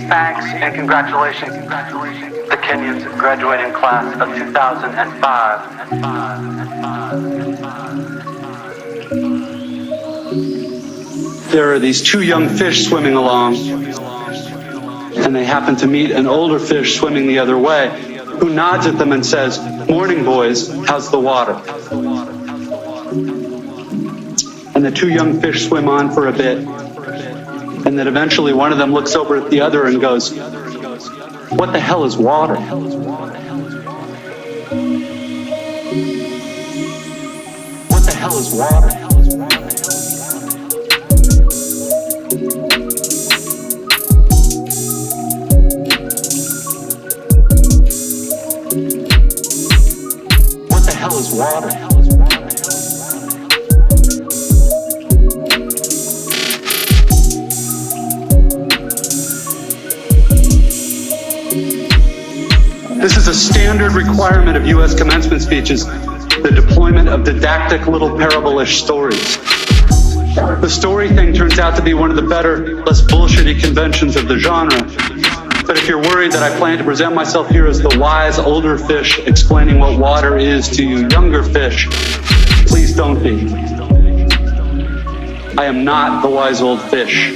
Thanks and congratulations. The Kenya's graduating class of 2005. There are these two young fish swimming along, and they happen to meet an older fish swimming the other way, who nods at them and says, "Morning, boys, how's the water?" And the two young fish swim on for a bit, and then eventually one of them looks over at the other and goes, "What the hell is water?" What the hell is water? What the hell is water? This is a standard requirement of U.S. commencement speeches, the deployment of didactic little parable-ish stories. The story thing turns out to be one of the better, less bullshitty conventions of the genre. But if you're worried that I plan to present myself here as the wise older fish explaining what water is to you younger fish, please don't be. I am not the wise old fish.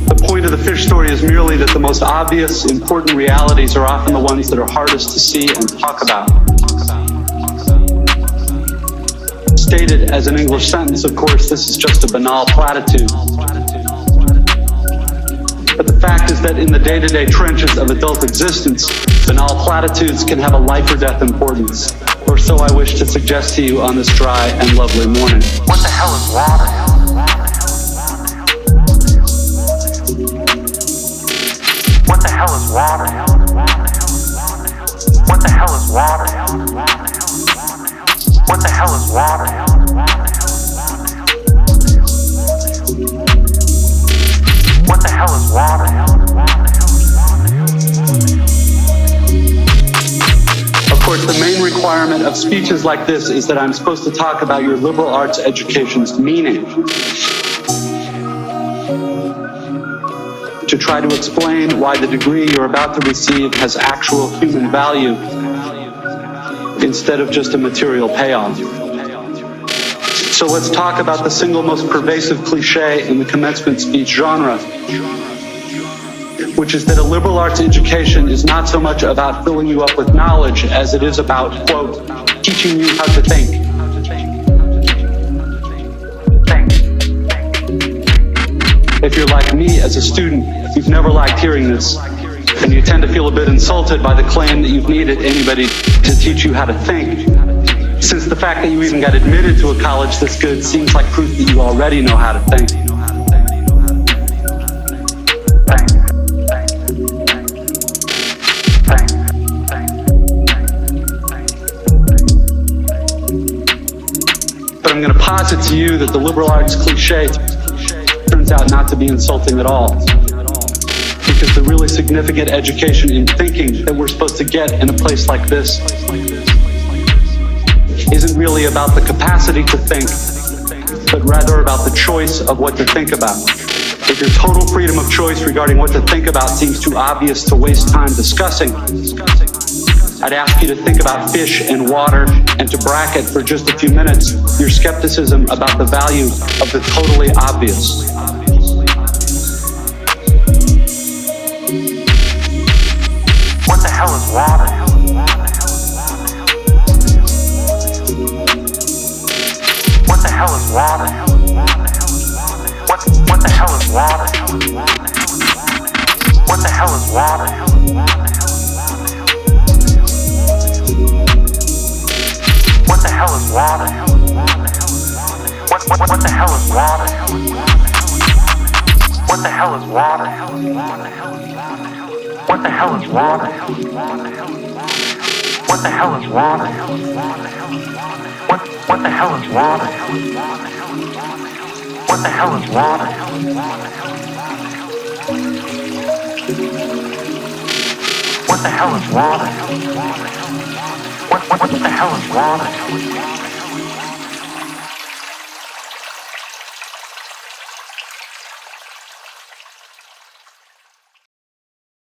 The point of the fish story is merely that the most obvious, important realities are often the ones that are hardest to see and talk about. Stated as an English sentence, of course, this is just a banal platitude. But the fact is that in the day-to-day trenches of adult existence, banal platitudes can have a life or death importance. Or so I wish to suggest to you on this dry and lovely morning. What the hell is water? What the hell is water? What the hell is water? What the hell is water? What the hell is water? Of course, the main requirement of speeches like this is that I'm supposed to talk about your liberal arts education's meaning. To try to explain why the degree you're about to receive has actual human value instead of just a material payoff. So let's talk about the single most pervasive cliche in the commencement speech genre, which is that a liberal arts education is not so much about filling you up with knowledge as it is about, quote, teaching you how to think. If you're like me as a student, you've never liked hearing this, and you tend to feel a bit insulted by the claim that you've needed anybody to teach you how to think, since the fact that you even got admitted to a college this good seems like proof that you already know how to think. But I'm going to posit to you that the liberal arts cliche turns out not to be insulting at all. Because the really significant education in thinking that we're supposed to get in a place like this isn't really about the capacity to think, but rather about the choice of what to think about. If your total freedom of choice regarding what to think about seems too obvious to waste time discussing, I'd ask you to think about fish and water and to bracket for just a few minutes your skepticism about the value of the totally obvious. What the hell is water? What the hell is water? What the hell is water? What the hell is water? What the hell is water? What the hell is water? What the hell is water? What the hell is water? What the hell is water? What the hell is water? What the hell is water? What the hell is water? What the hell is water?